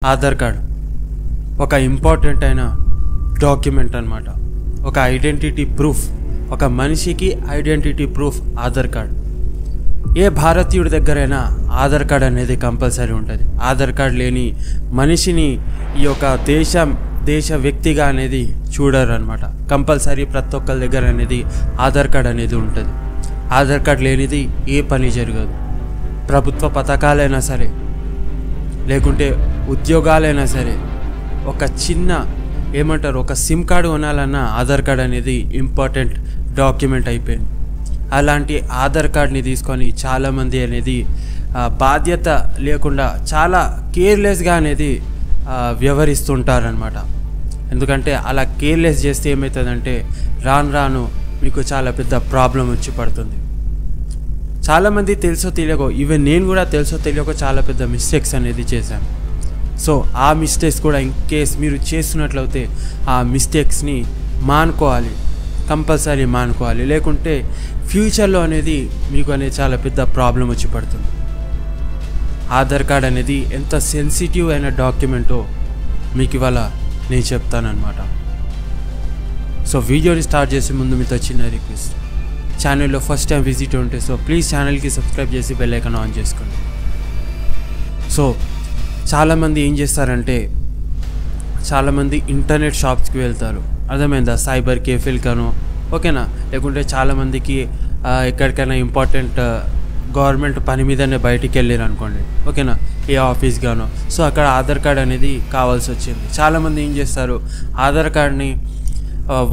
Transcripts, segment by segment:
Aadhaar card ఒక important అయిన document అన్నమాట. ఒక ఐడెంటిటీ ప్రూఫ్, ఒక మనిషికి ఐడెంటిటీ ప్రూఫ్ ఆధార్ కార్డ్. ఏ భారతీయుడి దగ్గరైనా ఆధార్ కార్డ్ అనేది కంపల్సరీ ఉంటుంది. ఆధార్ కార్డ్ లేని మనిషిని ఈ యొక్క దేశ వ్యక్తిగా అనేది చూడరు అనమాట. కంపల్సరీ ప్రతి ఒక్కరి దగ్గర అనేది ఆధార్ కార్డ్ అనేది ఉంటుంది. ఆధార్ కార్డ్ లేనిది ఏ పని జరగదు. ప్రభుత్వ పథకాలైనా సరే, లేకుంటే ఉద్యోగాలైనా సరే, ఒక చిన్న ఒక సిమ్ కార్డు కొనాలన్నా ఆధార్ కార్డ్ అనేది ఇంపార్టెంట్ డాక్యుమెంట్ అయిపోయింది. అలాంటి ఆధార్ కార్డ్ని తీసుకొని చాలామంది అనేది బాధ్యత లేకుండా చాలా కేర్లెస్గా అనేది వ్యవహరిస్తుంటారనమాట. ఎందుకంటే అలా కేర్లెస్ చేస్తే ఏమవుతుందంటే రాను మీకు చాలా పెద్ద ప్రాబ్లం వచ్చి పడుతుంది. చాలామంది తెలుసో తెలియకో, ఈవెన్ నేను కూడా తెలుసో తెలియకో చాలా పెద్ద మిస్టేక్స్ అనేది చేశాను. సో ఆ మిస్టేక్స్ కూడా ఇన్ కేస్ మీరు చేస్తున్నట్లయితే ఆ మిస్టేక్స్ని మానుకోవాలి, కంపల్సరీ మానుకోవాలి. లేకుంటే ఫ్యూచర్లో అనేది మీకు అనేది చాలా పెద్ద ప్రాబ్లం వచ్చి పడుతుంది. ఆధార్ కార్డ్ అనేది ఎంత సెన్సిటివ్ అయిన డాక్యుమెంటో మీకు ఇవాళ నేను చెప్తానన్నమాట. సో వీడియోని స్టార్ట్ చేసే ముందు మీతో చిన్న రిక్వెస్ట్, ఛానల్లో ఫస్ట్ టైం విజిట్ ఉంటే సో ప్లీజ్ ఛానల్కి సబ్స్క్రైబ్ చేసి బెల్ ఐకాన్ ఆన్ చేసుకోండి. సో చాలామంది ఏం చేస్తారంటే, చాలామంది ఇంటర్నెట్ షాప్స్కి వెళ్తారు, అర్థమైందా, సైబర్ కేఫేలకనో, ఓకేనా, లేకుంటే చాలామందికి ఎక్కడికైనా ఇంపార్టెంట్ గవర్నమెంట్ పని మీదనే బయటికి వెళ్ళారు అనుకోండి, ఓకేనా, ఏ ఆఫీస్ గానో. సో అక్కడ ఆధార్ కార్డ్ అనేది కావాల్సి వచ్చింది. చాలామంది ఏం చేస్తారు, ఆధార్ కార్డ్ని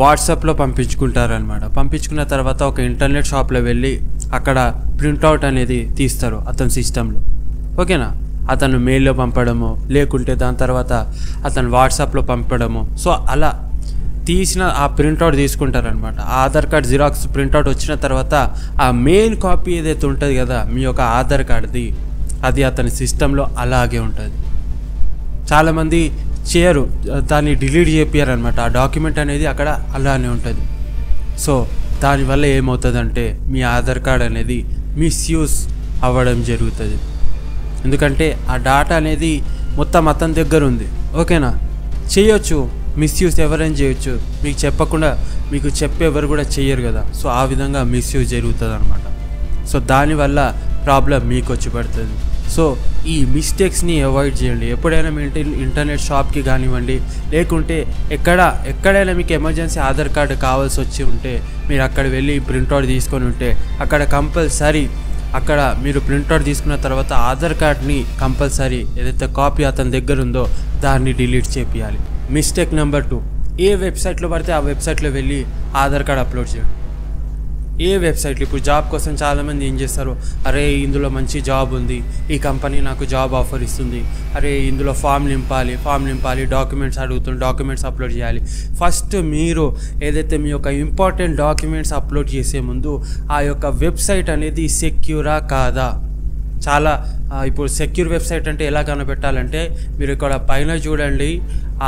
వాట్సాప్లో పంపించుకుంటారనమాట. పంపించుకున్న తర్వాత ఒక ఇంటర్నెట్ షాప్లో వెళ్ళి అక్కడ ప్రింట్అవుట్ అనేది తీస్తారు అతని సిస్టంలో, ఓకేనా. అతను మెయిల్లో పంపడము, లేకుంటే దాని తర్వాత అతను వాట్సాప్లో పంపడము. సో అలా తీసిన ఆ ప్రింట్అవుట్ తీసుకుంటారనమాట. ఆధార్ కార్డ్ జిరాక్స్ ప్రింట్అవుట్ వచ్చిన తర్వాత ఆ మెయిన్ కాపీ ఏదైతే ఉంటుంది కదా మీ యొక్క ఆధార్ కార్డ్ది, అది అతని సిస్టంలో అలాగే ఉంటుంది. చాలామంది చేయరు, దాన్ని డిలీట్ చేపియారనమాట. ఆ డాక్యుమెంట్ అనేది అక్కడ అలానే ఉంటుంది. సో దానివల్ల ఏమవుతుందంటే మీ ఆధార్ కార్డ్ అనేది మిస్యూజ్ అవ్వడం జరుగుతుంది. ఎందుకంటే ఆ డాటా అనేది మొత్తం అతని దగ్గర ఉంది, ఓకేనా. చేయొచ్చు, మిస్యూజ్ ఎవరైనా చేయొచ్చు, మీకు చెప్పకుండా మీకు చెప్పేవారు కూడా చెయ్యరు కదా. సో ఆ విధంగా మిస్యూజ్ జరుగుతుంది అనమాట. సో దానివల్ల ప్రాబ్లం మీకు వచ్చి పడుతుంది. సో ఈ మిస్టేక్స్ని అవాయిడ్ చేయండి. ఎప్పుడైనా మీ ఇంటర్నెట్ షాప్కి కానివ్వండి, లేకుంటే ఎక్కడైనా మీకు ఎమర్జెన్సీ ఆధార్ కార్డు కావాల్సి వచ్చి ఉంటే మీరు అక్కడ వెళ్ళి ప్రింట్అవుట్ తీసుకొని ఉంటే అక్కడ కంపల్సరీ అక్కడ మీరు ప్రింట్అవుట్ తీసుకున్న తర్వాత ఆధార్ కార్డ్ని కంపల్సరీ ఏదైతే కాపీ అతని దగ్గర ఉందో దాన్ని డిలీట్ చేపియాలి. మిస్టేక్ నెంబర్ 2, ఏ వెబ్సైట్లో పడితే ఆ వెబ్సైట్లో వెళ్ళి ఆధార్ కార్డ్ అప్లోడ్ చేయండి. ఏ వెబ్సైట్లు, ఇప్పుడు జాబ్ కోసం చాలామంది ఏం చేస్తారు, అరే ఇందులో మంచి జాబ్ ఉంది, ఈ కంపెనీ నాకు జాబ్ ఆఫర్ ఇస్తుంది, అరే ఇందులో ఫామ్ నింపాలి, డాక్యుమెంట్స్ అడుగుతుంది, డాక్యుమెంట్స్ అప్లోడ్ చేయాలి. ఫస్ట్ మీరు ఏదైతే మీ యొక్క ఇంపార్టెంట్ డాక్యుమెంట్స్ అప్లోడ్ చేసే ముందు ఆ యొక్క వెబ్సైట్ అనేది సెక్యూరా కాదా. చాలా ఇప్పుడు సెక్యూర్ వెబ్సైట్ అంటే ఎలా కనబెట్టాలంటే, మీరు ఇక్కడ పైన చూడండి,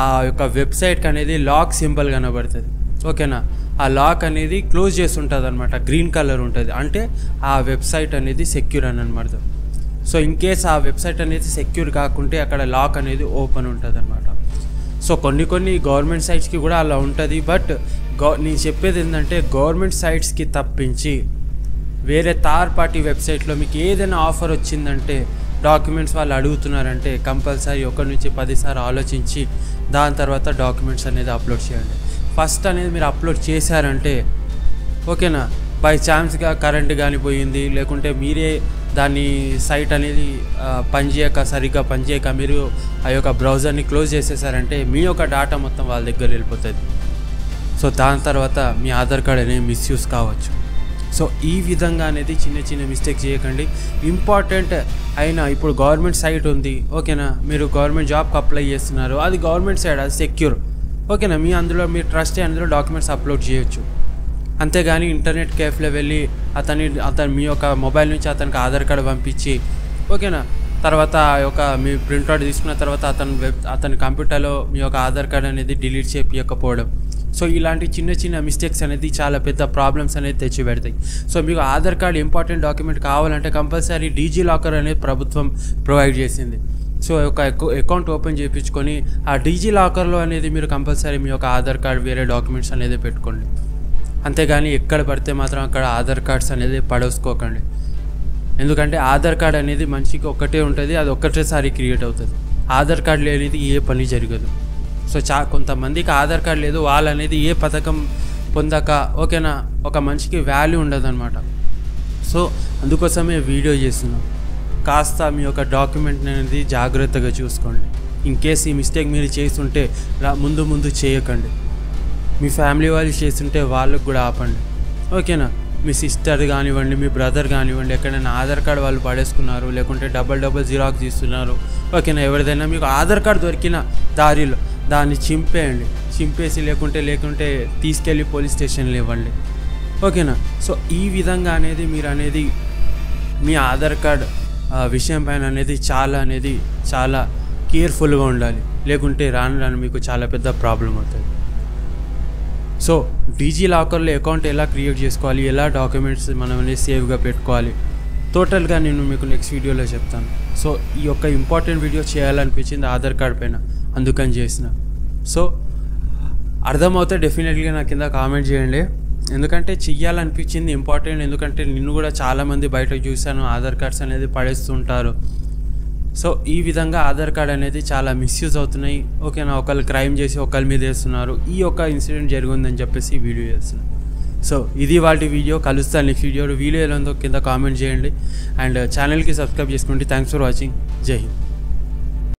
ఆ యొక్క వెబ్సైట్కి అనేది లాక్ సింబల్ కనబడుతుంది, ఓకేనా. ఆ లాక్ అనేది క్లోజ్ చేసి ఉంటుంది అనమాట, గ్రీన్ కలర్ ఉంటుంది, అంటే ఆ వెబ్సైట్ అనేది సెక్యూర్ అని అనమాట. సో ఇన్ కేస్ ఆ వెబ్సైట్ అనేది సెక్యూర్ కాకుంటే అక్కడ లాక్ అనేది ఓపెన్ ఉంటుంది అనమాట. సో కొన్ని గవర్నమెంట్ సైట్స్కి కూడా అలా ఉంటుంది. బట్ నేను చెప్పేది ఏంటంటే, గవర్నమెంట్ సైట్స్కి తప్పించి వేరే థర్డ్ పార్టీ వెబ్సైట్లో మీకు ఏదైనా ఆఫర్ వచ్చిందంటే, డాక్యుమెంట్స్ వాళ్ళు అడుగుతున్నారంటే కంపల్సరీ 1 నుంచి 10 సార్లు ఆలోచించి దాని తర్వాత డాక్యుమెంట్స్ అనేది అప్లోడ్ చేయండి. ఫస్ట్ అనేది మీరు అప్లోడ్ చేశారంటే, ఓకేనా, బై ఛాన్స్గా కరెంట్ కానీ పోయింది, లేకుంటే మీరే దాన్ని సైట్ అనేది సరిగ్గా పనిచేయక మీరు ఆ యొక్క బ్రౌజర్ని క్లోజ్ చేసేసారంటే మీ యొక్క డేటా మొత్తం వాళ్ళ దగ్గర వెళ్ళిపోతుంది. సో దాని తర్వాత మీ ఆధార్ కార్డ్ అనేది మిస్యూజ్ కావచ్చు. సో ఈ విధంగా అనేది చిన్న మిస్టేక్ చేయకండి. ఇంపార్టెంట్ అయినా ఇప్పుడు గవర్నమెంట్ సైట్ ఉంది, ఓకేనా, మీరు గవర్నమెంట్ జాబ్కి అప్లై చేస్తున్నారు, అది గవర్నమెంట్ సైట్, అది సెక్యూర్, ఓకేనా. అందులో మీరు ట్రస్ట్ అందులో డాక్యుమెంట్స్ అప్లోడ్ చేయొచ్చు. అంతేగాని ఇంటర్నెట్ కేఫ్లో వెళ్ళి అతను మీ యొక్క మొబైల్ నుంచి అతనికి ఆధార్ కార్డు పంపించి, ఓకేనా, తర్వాత మీ ప్రింట్అవుట్ తీసుకున్న తర్వాత అతని కంప్యూటర్లో మీ యొక్క ఆధార్ కార్డు అనేది డిలీట్ చేయకపోవడం. సో ఇలాంటి చిన్న మిస్టేక్స్ అనేది చాలా పెద్ద ప్రాబ్లమ్స్ అనేది తెచ్చి పెడతాయి. సో మీకు ఆధార్ కార్డు ఇంపార్టెంట్ డాక్యుమెంట్ కావాలంటే కంపల్సరీ డిజి లాకర్ అనేది ప్రభుత్వం ప్రొవైడ్ చేసింది. సో ఒక అకౌంట్ ఓపెన్ చేయించుకొని ఆ డీజీ లాకర్లో అనేది మీరు కంపల్సరీ మీ యొక్క ఆధార్ కార్డ్ వేరే డాక్యుమెంట్స్ అనేది పెట్టుకోండి. అంతేగాని ఎక్కడ పడితే మాత్రం అక్కడ ఆధార్ కార్డ్స్ అనేది పడేసుకోకండి. ఎందుకంటే ఆధార్ కార్డ్ అనేది మనిషికి ఒక్కటే ఉంటుంది, అది ఒక్కటేసారి క్రియేట్ అవుతుంది. ఆధార్ కార్డ్ లేనిది ఏ పని జరగదు. సో కొంతమందికి ఆధార్ కార్డ్ లేదు, వాళ్ళు అనేది ఏ పథకం పొందక ఓకేనా ఒక మనిషికి వాల్యూ ఉండదు అనమాట. సో అందుకోసమే వీడియో చేస్తున్నాం. కాస్త మీ యొక్క డాక్యుమెంట్ అనేది జాగ్రత్తగా చూసుకోండి. ఇన్ కేస్ ఈ మిస్టేక్ మీరు చేస్తుంటే ముందు చేయకండి. మీ ఫ్యామిలీ వాళ్ళు చేస్తుంటే వాళ్ళకు కూడా ఆపండి. ఓకేనా, మీ సిస్టర్ కానివ్వండి, మీ బ్రదర్ కానివ్వండి, ఎక్కడైనా ఆధార్ కార్డ్ వాళ్ళు పడేసుకున్నారు, లేకుంటే డబల్ జిరాక్స్ తీస్తున్నారు, ఓకేనా, ఎవరిదైనా మీకు ఆధార్ కార్డ్ దొరికిన దారిలో దాన్ని చింపేసి లేకుంటే తీసుకెళ్ళి పోలీస్ స్టేషన్లో ఇవ్వండి. ఓకేనా. సో ఈ విధంగా అనేది మీరు అనేది మీ ఆధార్ కార్డ్ విషయం పైన అనేది చాలా కేర్ఫుల్గా ఉండాలి. లేకుంటే రాను మీకు చాలా పెద్ద ప్రాబ్లం అవుతుంది. సో డీజీ లాకర్లో అకౌంట్ ఎలా క్రియేట్ చేసుకోవాలి, ఎలా డాక్యుమెంట్స్ మనం అనేది సేవ్గా పెట్టుకోవాలి, టోటల్గా నేను మీకు నెక్స్ట్ వీడియోలో చెప్తాను. సో ఈ యొక్క ఇంపార్టెంట్ వీడియో చేయాలనిపించింది ఆధార్ కార్డ్ పైన, అందుకని చేసిన. సో అర్థమవుతే డెఫినెట్గా నా కింద కామెంట్ చేయండి. ఎందుకంటే చెయ్యాలనిపించింది ఇంపార్టెంట్. ఎందుకంటే నిన్ను కూడా చాలామంది బయట చూశాను ఆధార్ కార్డ్స్ అనేది పడేస్తుంటారు. సో ఈ విధంగా ఆధార్ కార్డ్ అనేది చాలా మిస్యూజ్ అవుతున్నాయి. ఓకేనా, ఒకళ్ళు క్రైమ్ చేసి ఒకళ్ళ మీద వేస్తున్నారు. ఈ యొక్క ఇన్సిడెంట్ జరిగిందని చెప్పేసి వీడియో చేస్తున్నాను. సో ఇది వాటి వీడియో. కలుస్తాను నెక్స్ట్ వీడియో ఎలా ఉందో కింద కామెంట్ చేయండి. అండ్ ఛానల్కి సబ్స్క్రైబ్ చేసుకోండి. Thanks for watching. జై హింద్.